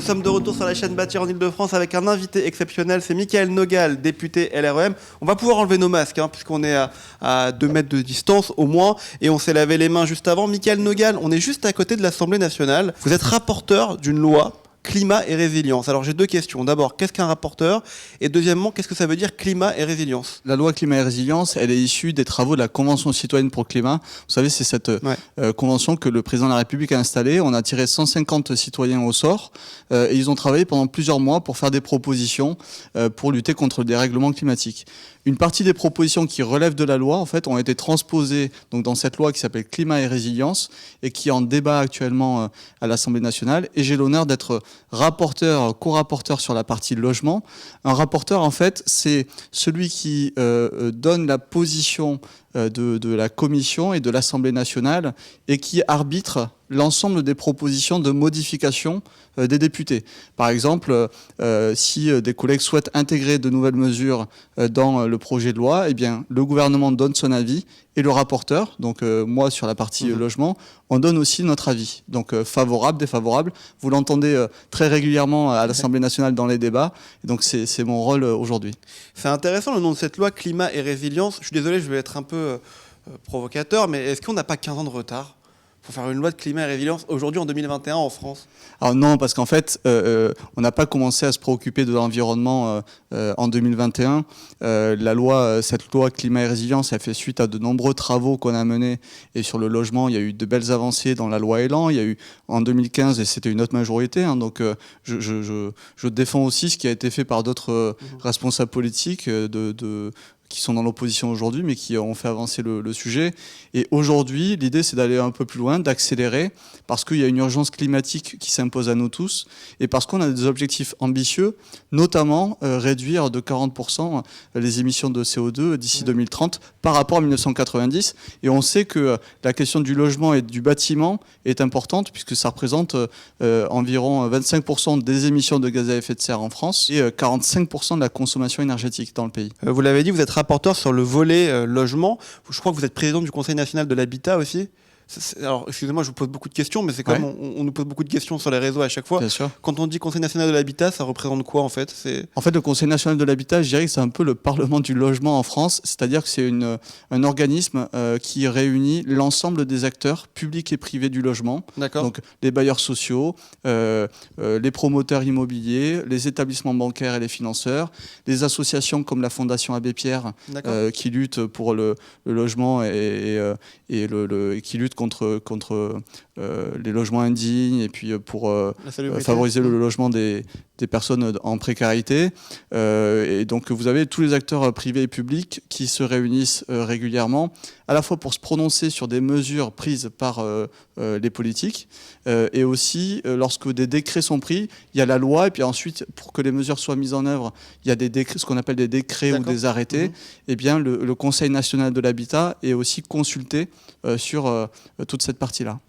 sommes de retour sur la chaîne Bâtir en Ile-de-France avec un invité exceptionnel, c'est Michael Nogal, député LREM. On va pouvoir enlever nos masques, puisqu'on est à 2 mètres de distance au moins, et on s'est lavé les mains juste avant. Michael Nogal, on est juste à côté de l'Assemblée nationale. Vous êtes rapporteur d'une loi climat et résilience. Alors j'ai deux questions. D'abord, qu'est-ce qu'un rapporteur? Et deuxièmement, qu'est-ce que ça veut dire climat et résilience? La loi climat et résilience, elle est issue des travaux de la Convention citoyenne pour le climat. Vous savez, c'est cette convention que le président de la République a installée. On a tiré 150 citoyens au sort et ils ont travaillé pendant plusieurs mois pour faire des propositions pour lutter contre le dérèglement climatique. Une partie des propositions qui relèvent de la loi, en fait, ont été transposées donc dans cette loi qui s'appelle Climat et Résilience et qui est en débat actuellement à l'Assemblée nationale. Et j'ai l'honneur d'être rapporteur, co-rapporteur sur la partie logement. Un rapporteur, en fait, c'est celui qui donne la position de la Commission et de l'Assemblée nationale et qui arbitre l'ensemble des propositions de modification des députés. Par exemple, si des collègues souhaitent intégrer de nouvelles mesures dans le projet de loi, eh bien, le gouvernement donne son avis et le rapporteur, donc moi sur la partie logement, on donne aussi notre avis. Donc favorable, défavorable. Vous l'entendez très régulièrement à l'Assemblée nationale dans les débats. Et donc c'est mon rôle aujourd'hui. C'est intéressant le nom de cette loi climat et résilience. Je suis désolé, je vais être un peu provocateur, mais est-ce qu'on n'a pas 15 ans de retard pour faire une loi de climat et résilience aujourd'hui en 2021 en France? Alors non, parce qu'en fait, on n'a pas commencé à se préoccuper de l'environnement en 2021. Cette loi climat et résilience, elle fait suite à de nombreux travaux qu'on a menés. Et sur le logement, il y a eu de belles avancées dans la loi Elan. Il y a eu en 2015, et c'était une autre majorité. Donc je défends aussi ce qui a été fait par d'autres responsables politiques qui sont dans l'opposition aujourd'hui, mais qui ont fait avancer le sujet. Et aujourd'hui, l'idée, c'est d'aller un peu plus loin, d'accélérer, parce qu'il y a une urgence climatique qui s'impose à nous tous, et parce qu'on a des objectifs ambitieux, notamment réduire de 40% les émissions de CO2 d'ici 2030 par rapport à 1990. Et on sait que la question du logement et du bâtiment est importante, puisque ça représente environ 25% des émissions de gaz à effet de serre en France, et 45% de la consommation énergétique dans le pays. Vous l'avez dit, vous êtes rapporteur sur le volet logement. Je crois que vous êtes président du Conseil national de l'habitat aussi. Alors, excusez-moi, je vous pose beaucoup de questions, mais c'est comme on nous pose beaucoup de questions sur les réseaux à chaque fois. Bien sûr. Quand on dit Conseil national de l'habitat, ça représente quoi en fait? En fait, le Conseil national de l'habitat, je dirais que c'est un peu le Parlement du logement en France, c'est-à-dire que c'est un organisme qui réunit l'ensemble des acteurs publics et privés du logement. D'accord. Donc les bailleurs sociaux, les promoteurs immobiliers, les établissements bancaires et les financeurs, les associations comme la Fondation Abbé Pierre qui lutte pour le logement et qui lutte contre les logements indignes et puis pour favoriser le logement des personnes en précarité. Et donc vous avez tous les acteurs privés et publics qui se réunissent régulièrement, à la fois pour se prononcer sur des mesures prises par les politiques, et aussi lorsque des décrets sont pris, il y a la loi, et puis ensuite, pour que les mesures soient mises en œuvre, il y a des décrets, ce qu'on appelle des décrets ou des arrêtés. Et bien le Conseil national de l'habitat est aussi consulté sur toute cette partie-là.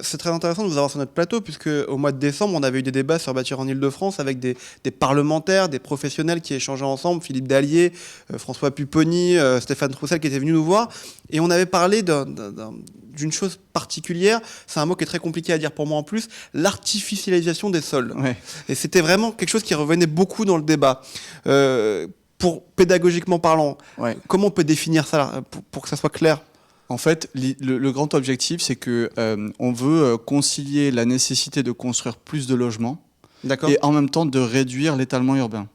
C'est très intéressant de vous avoir sur notre plateau, puisque au mois de décembre, on avait eu des débats sur Bâtir en Ile-de-France avec des parlementaires, des professionnels qui échangeaient ensemble, Philippe Dallier, François Pupponi, Stéphane Troussel qui étaient venus nous voir, et on avait parlé d'une chose particulière, c'est un mot qui est très compliqué à dire pour moi en plus, l'artificialisation des sols. Ouais. Et c'était vraiment quelque chose qui revenait beaucoup dans le débat. Pédagogiquement parlant, comment on peut définir ça pour que ça soit clair ? En fait, le grand objectif, c'est que on veut concilier la nécessité de construire plus de logements et en même temps de réduire l'étalement urbain.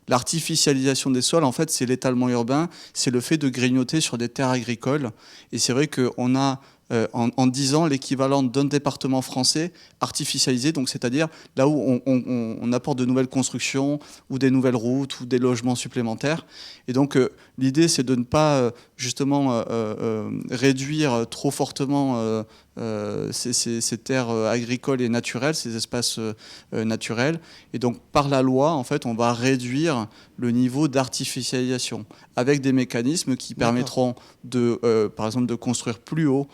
L'artificialisation des sols, en fait, c'est l'étalement urbain, c'est le fait de grignoter sur des terres agricoles. Et c'est vrai qu'on a en 10 ans l'équivalent d'un département français artificialisé, donc c'est-à-dire là où on apporte de nouvelles constructions ou des nouvelles routes ou des logements supplémentaires. Et donc l'idée, c'est de ne pas justement réduire trop fortement ces terres agricoles et naturelles, ces espaces naturels. Et donc par la loi, en fait, on va réduire le niveau d'artificialisation avec des mécanismes qui permettront par exemple de construire plus haut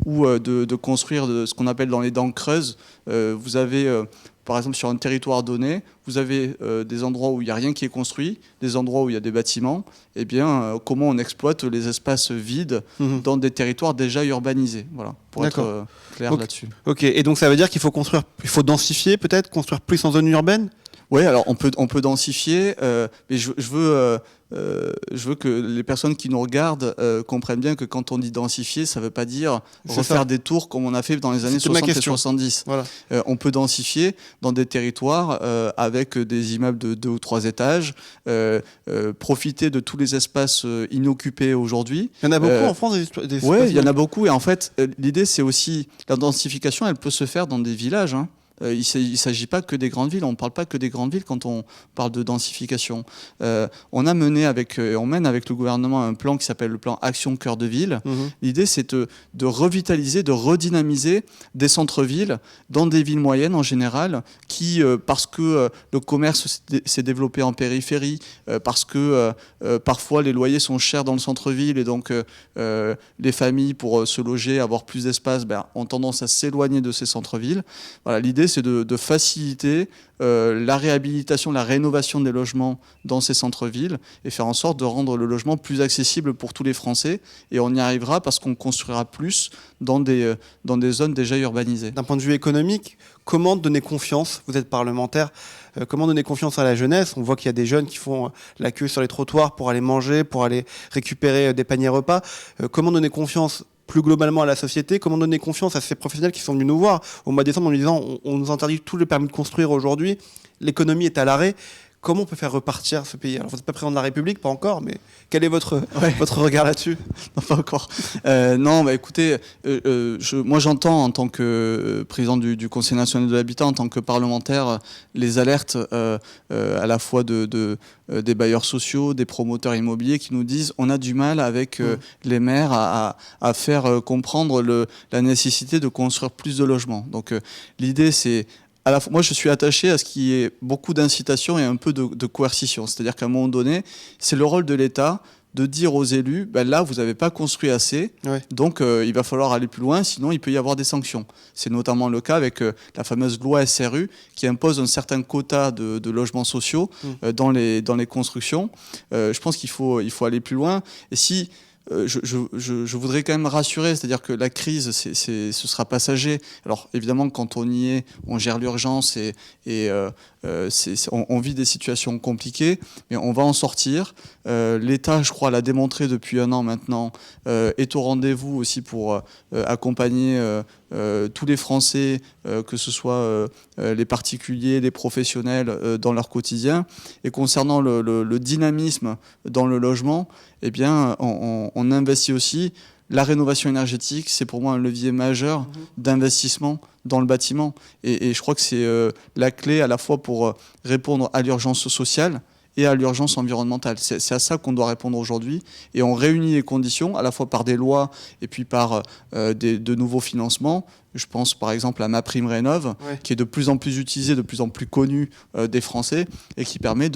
ou de construire ce qu'on appelle dans les dents creuses. Vous avez par exemple, sur un territoire donné, vous avez des endroits où il n'y a rien qui est construit, des endroits où il y a des bâtiments. Eh bien, comment on exploite les espaces vides dans des territoires déjà urbanisés. Voilà, pour être clair là-dessus. Ok, et donc ça veut dire qu'il faut construire, il faut densifier peut-être, construire plus en zone urbaine? Oui, alors on peut densifier, mais je veux que les personnes qui nous regardent comprennent bien que quand on dit densifier, ça ne veut pas dire refaire des tours comme on a fait dans les années 60 et 70. Voilà. On peut densifier dans des territoires avec des immeubles de 2 ou 3 étages, profiter de tous les espaces inoccupés aujourd'hui. Il y en a beaucoup en France Oui, il y en a beaucoup. Et en fait, l'idée, c'est aussi, la densification, elle peut se faire dans des villages, hein. Il ne s'agit pas que des grandes villes, on ne parle pas que des grandes villes quand on parle de densification. On mène avec le gouvernement un plan qui s'appelle le plan Action Cœur de Ville. L'idée, c'est de revitaliser, de redynamiser des centres-villes dans des villes moyennes en général, qui, parce que le commerce s'est développé en périphérie, parce que parfois les loyers sont chers dans le centre-ville et donc les familles, pour se loger, avoir plus d'espace, ont tendance à s'éloigner de ces centres-villes. Voilà, l'idée, c'est de faciliter la réhabilitation, la rénovation des logements dans ces centres-villes et faire en sorte de rendre le logement plus accessible pour tous les Français. Et on y arrivera parce qu'on construira plus dans des zones déjà urbanisées. D'un point de vue économique, comment donner confiance? Vous êtes parlementaire. Comment donner confiance à la jeunesse? On voit qu'il y a des jeunes qui font la queue sur les trottoirs pour aller manger, pour aller récupérer des paniers repas. Comment donner confiance plus globalement à la société? Comment donner confiance à ces professionnels qui sont venus nous voir au mois de décembre en nous disant on nous interdit tous les permis de construire aujourd'hui, l'économie est à l'arrêt? Comment on peut faire repartir ce pays? Alors, vous n'êtes pas président de la République, pas encore, mais quel est votre regard là-dessus? Non, pas encore. Non, écoutez, moi j'entends en tant que président du Conseil national de l'habitat, en tant que parlementaire, les alertes à la fois des bailleurs sociaux, des promoteurs immobiliers qui nous disent on a du mal avec les maires à faire comprendre la nécessité de construire plus de logements. Donc l'idée, c'est moi, je suis attaché à ce qu'il y ait beaucoup d'incitation et un peu de coercition. C'est-à-dire qu'à un moment donné, c'est le rôle de l'État de dire aux élus, là, vous n'avez pas construit assez, donc il va falloir aller plus loin, sinon il peut y avoir des sanctions. C'est notamment le cas avec la fameuse loi SRU qui impose un certain quota de logements sociaux dans les constructions. Je pense qu'il faut aller plus loin. Et si... Je voudrais quand même rassurer, c'est-à-dire que la crise, ce sera passager. Alors évidemment, quand on y est, on gère l'urgence et on vit des situations compliquées, mais on va en sortir. L'État, je crois, l'a démontré depuis 1 an maintenant, est au rendez-vous aussi pour accompagner tous les Français, que ce soit les particuliers, les professionnels, dans leur quotidien. Et concernant le dynamisme dans le logement, eh bien, on investit aussi. La rénovation énergétique, c'est pour moi un levier majeur d'investissement dans le bâtiment. Et je crois que c'est la clé à la fois pour répondre à l'urgence sociale et à l'urgence environnementale. C'est à ça qu'on doit répondre aujourd'hui. Et on réunit les conditions, à la fois par des lois et puis par de nouveaux financements. Je pense par exemple à MaPrimeRénov', qui est de plus en plus utilisée, de plus en plus connue des Français, et qui permet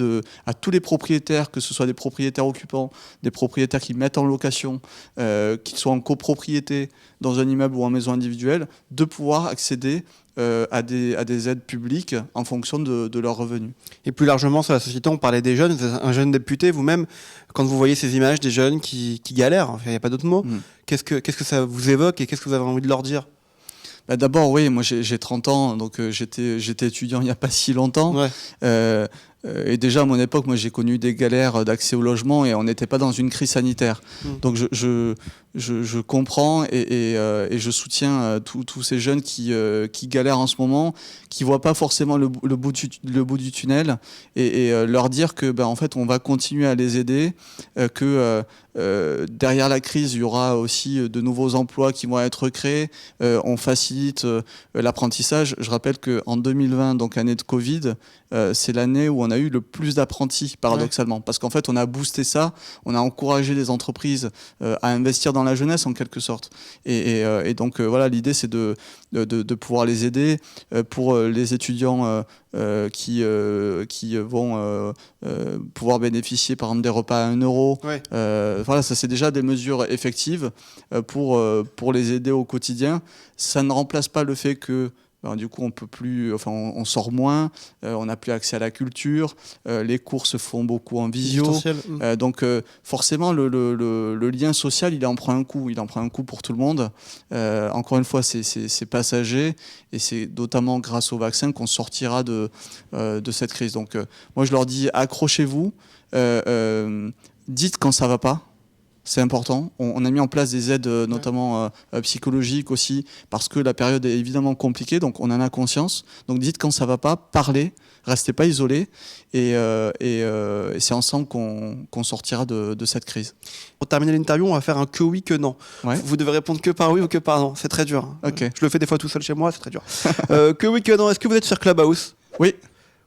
à tous les propriétaires, que ce soit des propriétaires occupants, des propriétaires qui mettent en location, qu'ils soient en copropriété dans un immeuble ou en maison individuelle, de pouvoir accéder à des aides publiques en fonction de leurs revenus. Et plus largement sur la société, on parlait des jeunes. Vous êtes un jeune député vous-même, quand vous voyez ces images des jeunes qui galèrent, il n'y a pas d'autre mot, qu'est-ce que ça vous évoque et qu'est-ce que vous avez envie de leur dire? D'abord, oui, moi j'ai 30 ans, donc j'étais étudiant il n'y a pas si longtemps. Et déjà à mon époque, moi j'ai connu des galères d'accès au logement et on n'était pas dans une crise sanitaire. Donc je comprends et je soutiens tous ces jeunes qui galèrent en ce moment, qui voient pas forcément le bout du tunnel, et leur dire que en fait on va continuer à les aider, que derrière la crise il y aura aussi de nouveaux emplois qui vont être créés. On facilite l'apprentissage. Je rappelle qu'en 2020, donc année de Covid, c'est l'année où on a eu le plus d'apprentis, paradoxalement, parce qu'en fait on a boosté ça, on a encouragé les entreprises à investir dans la jeunesse en quelque sorte, et donc voilà, l'idée c'est de pouvoir les aider. Pour les étudiants qui vont pouvoir bénéficier par exemple des repas à 1 euro, voilà, ça c'est déjà des mesures effectives pour les aider au quotidien. Ça ne remplace pas le fait que ben, du coup, on peut plus, enfin, on sort moins, on n'a plus accès à la culture, les cours se font beaucoup en visio. Donc, forcément, le lien social, il en prend un coup. Il en prend un coup pour tout le monde. Encore une fois, c'est passager et c'est notamment grâce au vaccin qu'on sortira de cette crise. Donc, moi, je leur dis, accrochez-vous, dites quand ça va pas. C'est important. On a mis en place des aides, notamment psychologiques aussi, parce que la période est évidemment compliquée, donc on en a conscience. Donc dites quand ça va pas, parlez, restez pas isolés, et c'est ensemble qu'on sortira de cette crise. Pour terminer l'interview, on va faire un que oui, que non. Ouais. Vous devez répondre que par oui ou que par non. C'est très dur. Okay. Je le fais des fois tout seul chez moi, c'est très dur. Que oui, que non. Est-ce que vous êtes sur Clubhouse? Oui.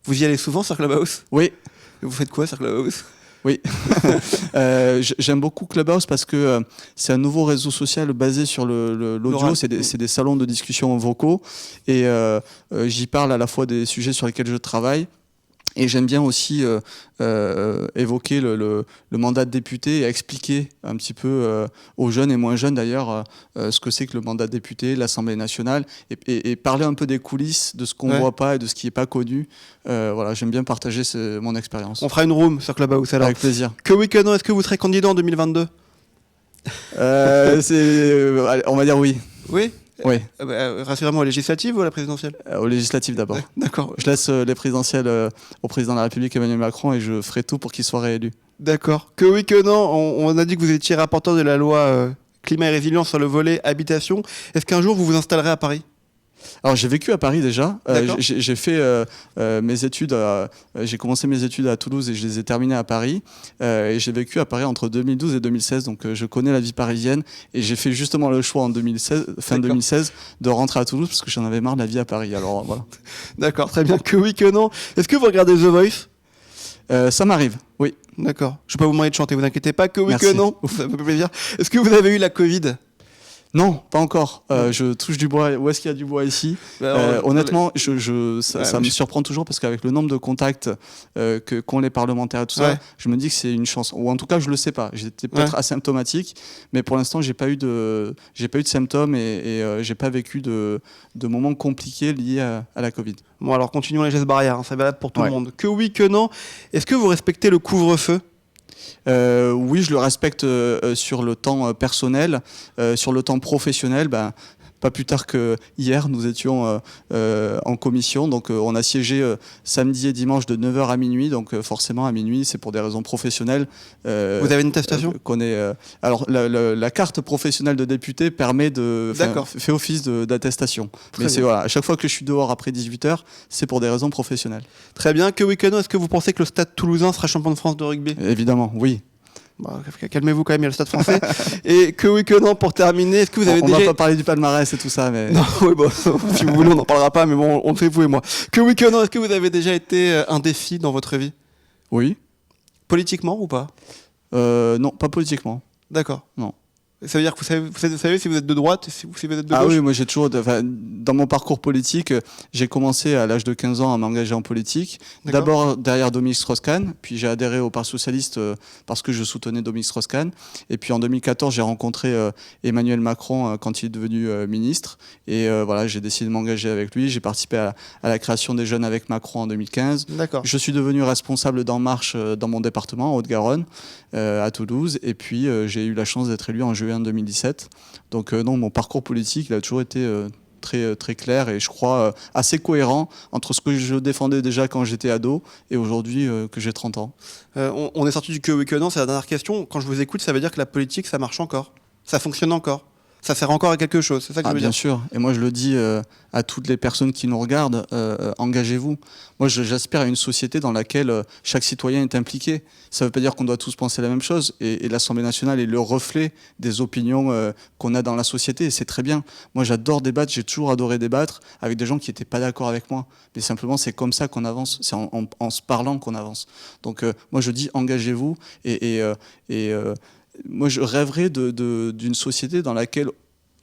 Vous y allez souvent sur Clubhouse? Oui. Vous faites quoi sur Clubhouse? Oui, j'aime beaucoup Clubhouse parce que c'est un nouveau réseau social basé sur l'audio, c'est des salons de discussion vocaux et j'y parle à la fois des sujets sur lesquels je travaille. Et j'aime bien aussi évoquer le mandat de député et expliquer un petit peu aux jeunes et moins jeunes d'ailleurs ce que c'est que le mandat de député, l'Assemblée nationale, et parler un peu des coulisses, de ce qu'on voit pas et de ce qui n'est pas connu. Voilà, j'aime bien partager mon expérience. On fera une room sur Clubhouse alors. Avec plaisir. Que oui, que non, est-ce que vous serez candidat en 2022? On va dire oui. Oui. Oui. Rassurez-moi, aux législatives ou à la présidentielle? Aux législatives d'abord. D'accord. Je laisse les présidentielles au président de la République Emmanuel Macron et je ferai tout pour qu'il soit réélu. D'accord. Que oui, que non. On a dit que vous étiez rapporteur de la loi climat et résilience sur le volet habitation. Est-ce qu'un jour vous vous installerez à Paris? Alors j'ai vécu à Paris déjà, j'ai fait mes études, j'ai commencé mes études à Toulouse et je les ai terminées à Paris et j'ai vécu à Paris entre 2012 et 2016, donc je connais la vie parisienne et j'ai fait justement le choix en 2016, fin 2016 de rentrer à Toulouse parce que j'en avais marre de la vie à Paris, alors voilà. D'accord, très bien, que oui, que non. Est-ce que vous regardez The Voice? Ça m'arrive, oui. D'accord, je ne vais pas vous demander de chanter, vous inquiétez pas, que oui, Merci. que non, ça me fait plaisir. Est-ce que vous avez eu la Covid? Non, pas encore. Je touche du bois. Où est-ce qu'il y a du bois ici? Honnêtement, ça me surprend toujours parce qu'avec le nombre de contacts qu'ont les parlementaires et tout ça, je me dis que c'est une chance. Ou en tout cas, je le sais pas. J'étais peut-être asymptomatique, mais pour l'instant, j'ai pas eu de symptômes et j'ai pas vécu de moments compliqués liés à la Covid. Bon, alors continuons les gestes barrières. Hein, c'est valable pour tout le monde. Que oui, que non. Est-ce que vous respectez le couvre-feu? Oui, je le respecte sur le temps personnel, sur le temps professionnel. Pas plus tard que hier, nous étions en commission, donc on a siégé samedi et dimanche de 9h à minuit, donc forcément à minuit, c'est pour des raisons professionnelles. Vous avez une attestation alors la carte professionnelle de député permet fait office d'attestation. Mais c'est voilà, à chaque fois que je suis dehors après 18h, c'est pour des raisons professionnelles. Très bien. Que oui, que non, est-ce que vous pensez que le Stade Toulousain sera champion de France de rugby? Évidemment, oui. Bah, calmez-vous quand même, il y a le Stade français. Et que oui, que non, pour terminer, est-ce que vous avez déjà... On va pas parler du palmarès et tout ça, mais... Non, oui, bon, si vous voulez, on n'en parlera pas, mais bon, on le fait vous et moi. Que oui, que non, est-ce que vous avez déjà été un défi dans votre vie? Oui. Politiquement ou pas? Non, pas politiquement. D'accord. Non. Ça veut dire que vous savez si vous êtes de droite, si vous êtes de gauche? Ah oui, moi j'ai toujours... Dans mon parcours politique, j'ai commencé à l'âge de 15 ans à m'engager en politique. D'abord derrière Dominique Strauss-Kahn, puis j'ai adhéré au Parti Socialiste parce que je soutenais Dominique Strauss-Kahn. Et puis en 2014, j'ai rencontré Emmanuel Macron quand il est devenu ministre. Et voilà, j'ai décidé de m'engager avec lui. J'ai participé à la création des Jeunes avec Macron en 2015. D'accord. Je suis devenu responsable d'En Marche dans mon département, en Haute-Garonne, à Toulouse. Et puis j'ai eu la chance d'être élu en juillet 2017. Donc non, mon parcours politique, il a toujours été très, très clair et je crois assez cohérent entre ce que je défendais déjà quand j'étais ado et aujourd'hui que j'ai 30 ans. On est sorti du que oui, que non, c'est la dernière question. Quand je vous écoute, ça veut dire que la politique, ça marche encore. Ça fonctionne encore. Ça sert encore à quelque chose, c'est ça que je veux dire? Bien sûr, et moi je le dis à toutes les personnes qui nous regardent, engagez-vous. Moi j'aspire à une société dans laquelle chaque citoyen est impliqué. Ça ne veut pas dire qu'on doit tous penser la même chose, et l'Assemblée nationale est le reflet des opinions qu'on a dans la société, et c'est très bien. Moi j'adore débattre, j'ai toujours adoré débattre avec des gens qui n'étaient pas d'accord avec moi, mais simplement c'est comme ça qu'on avance, c'est en se parlant qu'on avance. Donc moi je dis engagez-vous, moi, je rêverais d'une société dans laquelle,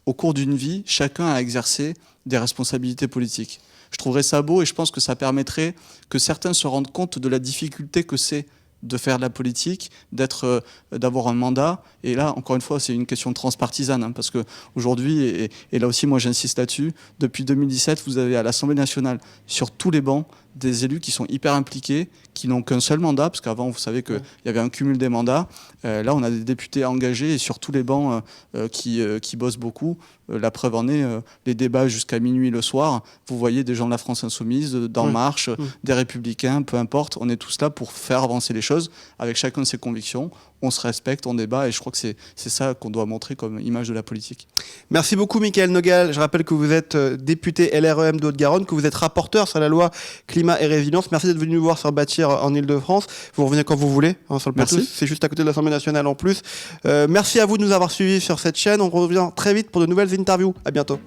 au cours d'une vie, chacun a exercé des responsabilités politiques. Je trouverais ça beau et je pense que ça permettrait que certains se rendent compte de la difficulté que c'est de faire de la politique, d'avoir un mandat. Et là, encore une fois, c'est une question transpartisane, hein, parce qu'aujourd'hui, et là aussi, moi j'insiste là-dessus, depuis 2017, vous avez à l'Assemblée nationale, sur tous les bancs, des élus qui sont hyper impliqués, qui n'ont qu'un seul mandat, parce qu'avant, vous savez qu'il y avait un cumul des mandats. Là, on a des députés engagés et sur tous les bancs qui bossent beaucoup. La preuve en est, les débats jusqu'à minuit le soir. Vous voyez des gens de la France Insoumise, d'En Marche, des Républicains, peu importe. On est tous là pour faire avancer les choses avec chacun de ses convictions. On se respecte, on débat et je crois que c'est ça qu'on doit montrer comme image de la politique. Merci beaucoup Mickaël Nogual. Je rappelle que vous êtes député LREM de Haute-Garonne, que vous êtes rapporteur sur la loi climat et résilience. Merci d'être venu nous voir sur Bâtir en Ile-de-France. Vous revenez quand vous voulez sur le plateau. C'est juste à côté de l'Assemblée nationale en plus. Merci à vous de nous avoir suivis sur cette chaîne. On revient très vite pour de nouvelles interviews. À bientôt.